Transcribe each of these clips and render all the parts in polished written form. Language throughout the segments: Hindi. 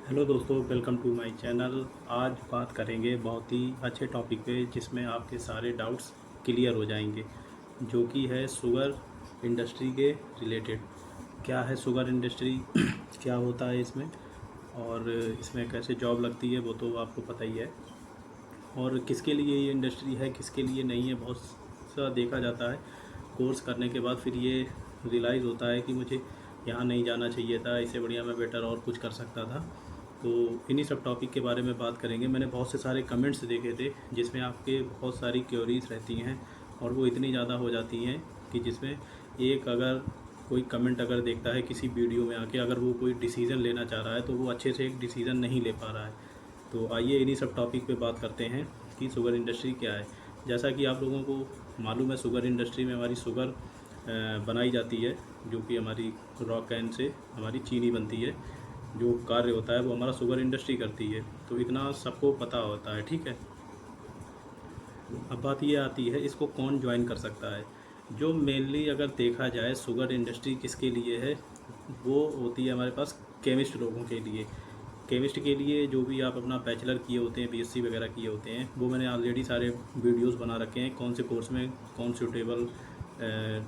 हेलो दोस्तों, वेलकम टू माय चैनल। आज बात करेंगे बहुत ही अच्छे टॉपिक पे जिसमें आपके सारे डाउट्स क्लियर हो जाएंगे, जो कि है शुगर इंडस्ट्री के रिलेटेड। क्या है शुगर इंडस्ट्री क्या होता है इसमें, और इसमें कैसे जॉब लगती है वो तो आपको पता ही है। और किसके लिए ये इंडस्ट्री है, किसके लिए नहीं है, बहुत सा देखा जाता है। कोर्स करने के बाद फिर ये रियलाइज़ होता है कि मुझे यहाँ नहीं जाना चाहिए था, इससे बढ़िया मैं बेटर और कुछ कर सकता था। तो इन्हीं सब टॉपिक के बारे में बात करेंगे। मैंने बहुत से सारे कमेंट्स देखे थे जिसमें आपके बहुत सारी क्योरीज रहती हैं, और वो इतनी ज़्यादा हो जाती हैं कि जिसमें एक अगर कोई कमेंट अगर देखता है किसी वीडियो में आके, अगर वो कोई डिसीज़न लेना चाह रहा है तो वो अच्छे से एक डिसीज़न नहीं ले पा रहा है। तो आइए इन्हीं सब टॉपिक पे बात करते हैं कि शुगर इंडस्ट्री क्या है। जैसा कि आप लोगों को मालूम है, शुगर इंडस्ट्री में हमारी शुगर बनाई जाती है, जो कि हमारी रॉक कैन से हमारी चीनी बनती है। जो कार्य होता है वो हमारा शुगर इंडस्ट्री करती है, तो इतना सबको पता होता है, ठीक है। अब बात ये आती है इसको कौन ज्वाइन कर सकता है। जो मेनली अगर देखा जाए शुगर इंडस्ट्री किसके लिए है, वो होती है हमारे पास केमिस्ट लोगों के लिए। केमिस्ट के लिए जो भी आप अपना बैचलर किए होते हैं, बीएससी वगैरह किए होते हैं, वो मैंने ऑलरेडी सारे वीडियोस बना रखे हैं कौन से कोर्स में कौन सूटेबल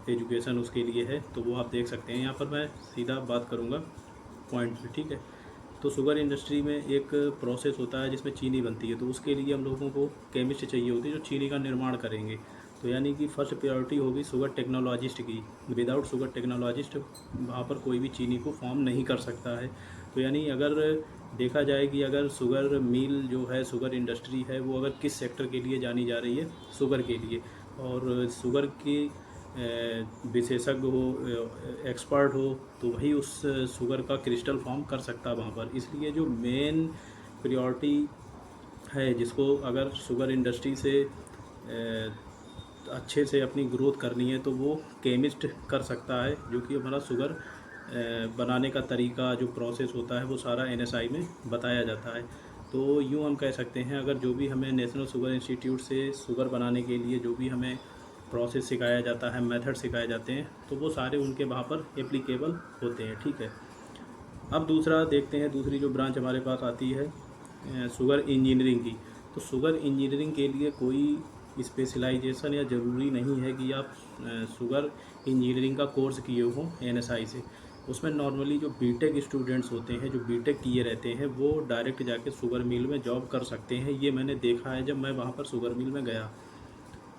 एजुकेशन उसके लिए है, तो वो आप देख सकते हैं। यहाँ पर मैं सीधा बात करूँगा पॉइंट पे, ठीक है। तो शुगर इंडस्ट्री में एक प्रोसेस होता है जिसमें चीनी बनती है, तो उसके लिए हम लोगों को केमिस्ट चाहिए होती है जो चीनी का निर्माण करेंगे। तो यानी कि फर्स्ट प्रायोरिटी होगी शुगर टेक्नोलॉजिस्ट की। विदाउट शुगर टेक्नोलॉजिस्ट वहाँ पर कोई भी चीनी को फॉर्म नहीं कर सकता है। तो यानी अगर देखा जाए कि अगर शुगर मिल जो है, शुगर इंडस्ट्री है, वो अगर किस सेक्टर के लिए जानी जा रही है, शुगर के लिए। और शुगर की विशेषज्ञ हो, एक्सपर्ट हो, तो वही उस शुगर का क्रिस्टल फॉर्म कर सकता है वहाँ पर। इसलिए जो मेन प्रायोरिटी है, जिसको अगर शुगर इंडस्ट्री से अच्छे से अपनी ग्रोथ करनी है, तो वो केमिस्ट कर सकता है, जो कि हमारा शुगर बनाने का तरीका जो प्रोसेस होता है वो सारा एनएसआई में बताया जाता है। तो यूँ हम कह सकते हैं, अगर जो भी हमें नेशनल शुगर इंस्टीट्यूट से शुगर बनाने के लिए जो भी हमें प्रोसेस सिखाया जाता है, मेथड सिखाए जाते हैं, तो वो सारे उनके वहाँ पर एप्लीकेबल होते हैं, ठीक है। अब दूसरा देखते हैं, दूसरी जो ब्रांच हमारे पास आती है शुगर इंजीनियरिंग की। तो शुगर इंजीनियरिंग के लिए कोई स्पेशलाइजेशन या ज़रूरी नहीं है कि आप शुगर इंजीनियरिंग का कोर्स किए हों एनएसआई से। उसमें नॉर्मली जो बीटेक स्टूडेंट्स होते हैं, जो बीटेक किए रहते हैं, वो डायरेक्ट जाके शुगर मिल में जॉब कर सकते हैं। ये मैंने देखा है जब मैं वहाँ पर शुगर मिल में गया।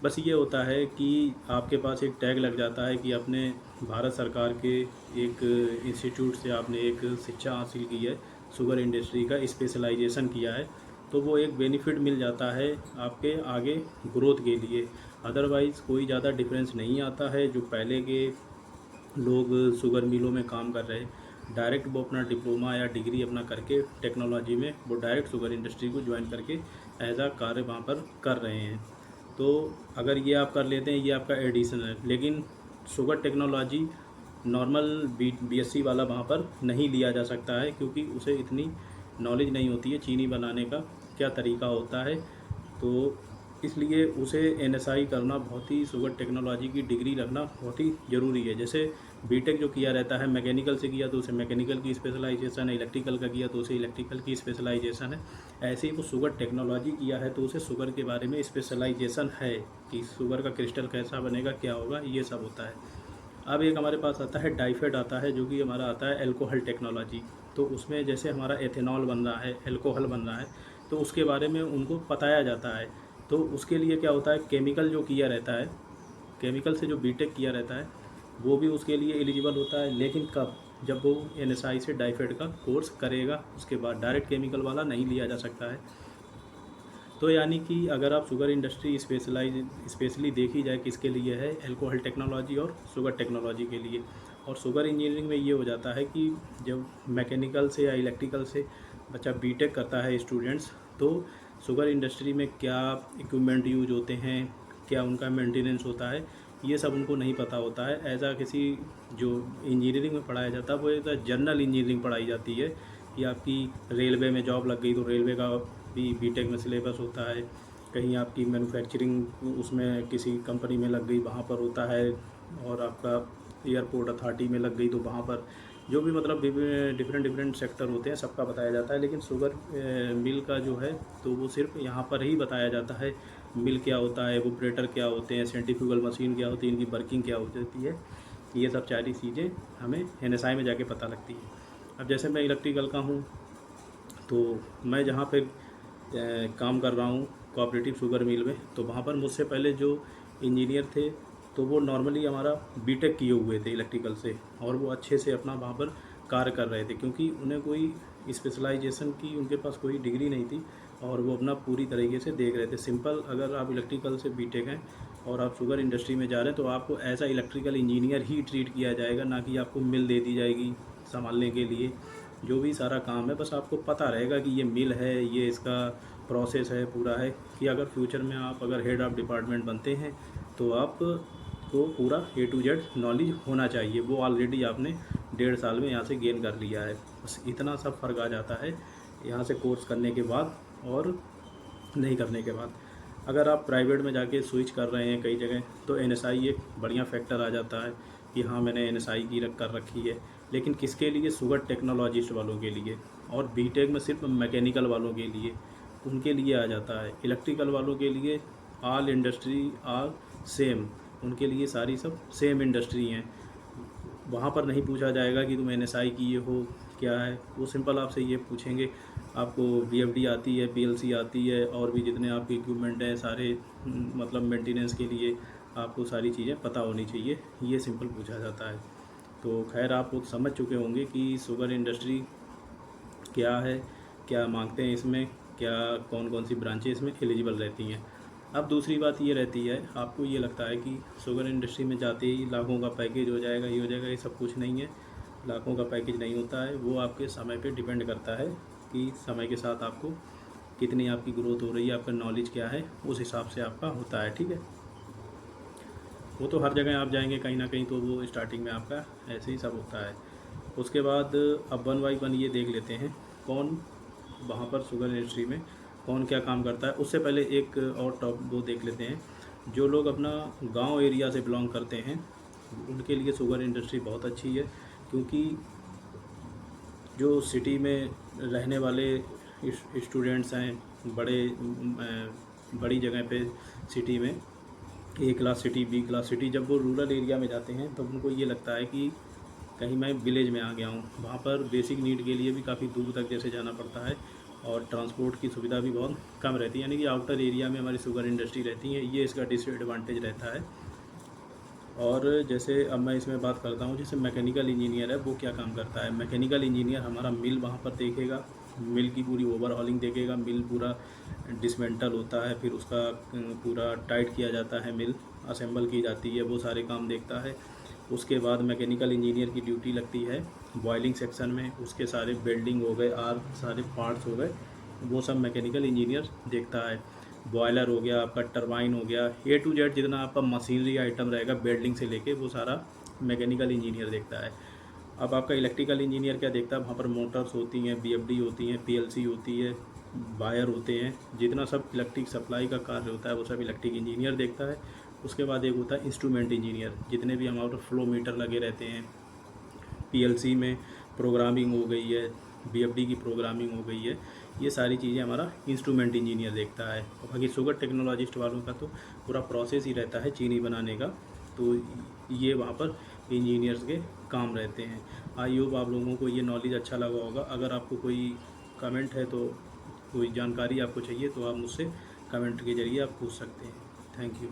बस ये होता है कि आपके पास एक टैग लग जाता है कि आपने भारत सरकार के एक इंस्टीट्यूट से आपने एक शिक्षा हासिल की है, शुगर इंडस्ट्री का स्पेशलाइजेशन किया है, तो वो एक बेनिफिट मिल जाता है आपके आगे ग्रोथ के लिए। अदरवाइज़ कोई ज़्यादा डिफरेंस नहीं आता है। जो पहले के लोग शुगर मिलों में काम कर रहे, डायरेक्ट वो अपना डिप्लोमा या डिग्री अपना करके टेक्नोलॉजी में वो डायरेक्ट शुगर इंडस्ट्री को ज्वाइन करके एज आ कार्य वहाँ पर कर रहे हैं। तो अगर ये आप कर लेते हैं, ये आपका एडिशन है। लेकिन शुगर टेक्नोलॉजी नॉर्मल बीएससी वाला वहाँ पर नहीं लिया जा सकता है, क्योंकि उसे इतनी नॉलेज नहीं होती है चीनी बनाने का क्या तरीका होता है। तो इसलिए उसे एनएसआई करना बहुत ही, शुगर टेक्नोलॉजी की डिग्री रखना बहुत ही ज़रूरी है। जैसे बीटेक जो किया रहता है, मैकेनिकल से किया तो उसे मैकेनिकल की स्पेशलाइजेशन है, इलेक्ट्रिकल का किया तो उसे इलेक्ट्रिकल की स्पेशलाइजेशन है। ऐसे ही वो शुगर टेक्नोलॉजी किया है तो उसे शुगर के बारे में स्पेशलाइजेशन है कि शुगर का क्रिस्टल कैसा बनेगा, क्या होगा, ये सब होता है। अब एक हमारे पास आता है डाइफेड आता है, जो कि हमारा आता है एल्कोहल टेक्नोलॉजी। तो उसमें जैसे हमारा एथेनॉल बन रहा है, एल्कोहल बन रहा है, तो उसके बारे में उनको बताया जाता है। तो उसके लिए क्या होता है, केमिकल जो किया रहता है, केमिकल से जो बीटेक किया रहता है, वो भी उसके लिए एलिजिबल होता है। लेकिन कब, जब वो एनएसआई से डाइफेड का कोर्स करेगा, उसके बाद डायरेक्ट केमिकल वाला नहीं लिया जा सकता है। तो यानी कि अगर आप शुगर इंडस्ट्री स्पेशली देखी जाए किसके लिए है, एल्कोहल टेक्नोलॉजी और शुगर टेक्नोलॉजी के लिए। और शुगर इंजीनियरिंग में ये हो जाता है कि जब मैकेनिकल से या इलेक्ट्रिकल से बच्चा बीटेक करता है स्टूडेंट्स, तो शुगर इंडस्ट्री में क्या इक्विपमेंट यूज होते हैं, क्या उनका मेंटेनेंस होता है, ये सब उनको नहीं पता होता है। ऐसा किसी जो इंजीनियरिंग में पढ़ाया जाता है वो एक जनरल इंजीनियरिंग पढ़ाई जाती है कि आपकी रेलवे में जॉब लग गई तो रेलवे का भी बीटेक में सिलेबस होता है। कहीं आपकी मैन्युफैक्चरिंग उसमें किसी कंपनी में लग गई, वहाँ पर होता है। और आपका एयरपोर्ट अथॉरिटी में लग गई तो वहाँ पर जो भी मतलब डिफरेंट डिफरेंट सेक्टर होते हैं सबका बताया जाता है। लेकिन शुगर मिल का जो है तो वो सिर्फ यहाँ पर ही बताया जाता है। मिल क्या होता है, ऑपरेटर क्या होते हैं, सेंट्रीफ्यूगल मशीन क्या होती है, इनकी वर्किंग क्या होती है, ये सब सारी चीज़ें हमें एनएसआई में जाके पता लगती है। अब जैसे मैं इलेक्ट्रिकल का हूँ, तो मैं जहाँ पे काम कर रहा हूँ कोऑपरेटिव शुगर मिल में, तो वहाँ पर मुझसे पहले जो इंजीनियर थे तो वो नॉर्मली हमारा बीटेक किए हुए थे इलेक्ट्रिकल से, और वो अच्छे से अपना वहाँ पर कार्य कर रहे थे, क्योंकि उन्हें कोई स्पेशलाइजेशन की उनके पास कोई डिग्री नहीं थी, और वो अपना पूरी तरीके से देख रहे थे। सिंपल, अगर आप इलेक्ट्रिकल से बीटेक हैं और आप शुगर इंडस्ट्री में जा रहे हैं तो आपको एज आ इलेक्ट्रिकल इंजीनियर ही ट्रीट किया जाएगा, ना कि आपको मिल दे दी जाएगी संभालने के लिए। जो भी सारा काम है बस आपको पता रहेगा कि ये मिल है, ये इसका प्रोसेस है पूरा है, कि अगर फ्यूचर में आप अगर हेड ऑफ़ डिपार्टमेंट बनते हैं तो आप को पूरा A to Z नॉलेज होना चाहिए। वो ऑलरेडी आपने 1.5 साल में यहाँ से गेन कर लिया है। बस इतना सब फ़र्क आ जाता है यहाँ से कोर्स करने के बाद और नहीं करने के बाद। अगर आप प्राइवेट में जाके स्विच कर रहे हैं कई जगह, तो NSI एक बढ़िया फैक्टर आ जाता है कि हाँ मैंने NSI की कर रखी है। लेकिन किसके लिए? शुगर टेक्नोलॉजिस्ट वालों के लिए, और बीटेक में सिर्फ मैकेनिकल वालों के लिए, उनके लिए आ जाता है। इलेक्ट्रिकल वालों के लिए ऑल इंडस्ट्री ऑल सेम, उनके लिए सारी सब सेम इंडस्ट्री हैं। वहाँ पर नहीं पूछा जाएगा कि तुम NSI किए हो क्या है, वो सिंपल आपसे ये पूछेंगे आपको VFD आती है, PLC आती है, और भी जितने आपके इक्विपमेंट हैं सारे, मतलब मेंटेनेंस के लिए आपको सारी चीज़ें पता होनी चाहिए, ये सिंपल पूछा जाता है। तो खैर आप लोग समझ चुके होंगे कि शुगर इंडस्ट्री क्या है, क्या मांगते हैं इसमें, क्या कौन कौन सी ब्रांचें इसमें एलिजिबल रहती हैं। अब दूसरी बात ये रहती है, आपको ये लगता है कि शुगर इंडस्ट्री में जाते ही लाखों का पैकेज हो जाएगा, ये हो जाएगा, ये सब कुछ नहीं है। लाखों का पैकेज नहीं होता है, वो आपके समय पे डिपेंड करता है कि समय के साथ आपको कितनी आपकी ग्रोथ हो रही है, आपका नॉलेज क्या है, उस हिसाब से आपका होता है। ठीक है, वो तो हर जगह आप जाएंगे कहीं ना कहीं तो वो स्टार्टिंग में आपका ऐसे ही सब होता है। उसके बाद अब 1 बाय 1 ये देख लेते हैं कौन वहाँ पर शुगर इंडस्ट्री में कौन क्या काम करता है। उससे पहले एक और टॉप वो देख लेते हैं, जो लोग अपना गांव एरिया से बिलोंग करते हैं उनके लिए शुगर इंडस्ट्री बहुत अच्छी है, क्योंकि जो सिटी में रहने वाले स्टूडेंट्स हैं बड़ी जगह पे सिटी में, A class city, B class city, जब वो रूरल एरिया में जाते हैं तो उनको ये लगता है कि कहीं मैं विलेज में आ गया हूँ। वहाँ पर बेसिक नीड के लिए भी काफ़ी दूर तक जैसे जाना पड़ता है, और ट्रांसपोर्ट की सुविधा भी बहुत कम रहती है, यानी कि आउटर एरिया में हमारी शुगर इंडस्ट्री रहती है, ये इसका डिसएडवांटेज रहता है। और जैसे अब मैं इसमें बात करता हूँ, जैसे मैकेनिकल इंजीनियर है वो क्या काम करता है। मैकेनिकल इंजीनियर हमारा मिल वहाँ पर देखेगा, मिल की पूरी ओवरहॉलिंग देखेगा, मिल पूरा डिसमेंटल होता है, फिर उसका पूरा टाइट किया जाता है, मिल असेंबल की जाती है, वो सारे काम देखता है। उसके बाद मैकेनिकल इंजीनियर की ड्यूटी लगती है बॉयलिंग सेक्शन में, उसके सारे वेल्डिंग हो गए, आर्क सारे पार्ट्स हो गए, वो सब मैकेनिकल इंजीनियर देखता है। बॉयलर हो गया आपका, टरबाइन हो गया, A to Z जितना आपका मशीनरी आइटम रहेगा वेल्डिंग से लेके वो सारा मैकेनिकल इंजीनियर देखता है। अब आपका इलेक्ट्रिकल इंजीनियर क्या देखता है, वहाँ पर मोटर्स होती हैं, VFD होती हैं, PLC होती है, वायर होते हैं, जितना सब इलेक्ट्रिक सप्लाई का कार्य होता है वो सब इलेक्ट्रिक इंजीनियर देखता है। उसके बाद एक होता है इंस्ट्रूमेंट इंजीनियर, जितने भी हमारे फ्लो मीटर लगे रहते हैं, PLC में प्रोग्रामिंग हो गई है, VFD की प्रोग्रामिंग हो गई है, ये सारी चीज़ें हमारा इंस्ट्रूमेंट इंजीनियर देखता है। और बाकी शुगर टेक्नोलॉजिस्ट वालों का तो पूरा प्रोसेस ही रहता है चीनी बनाने का, तो ये वहाँ पर इंजीनियर्स के काम रहते हैं। आई होप आप लोगों को ये नॉलेज अच्छा लगा होगा। अगर आपको कोई कमेंट है तो कोई जानकारी आपको चाहिए तो आप मुझसे कमेंट के ज़रिए आप पूछ सकते हैं। Thank you.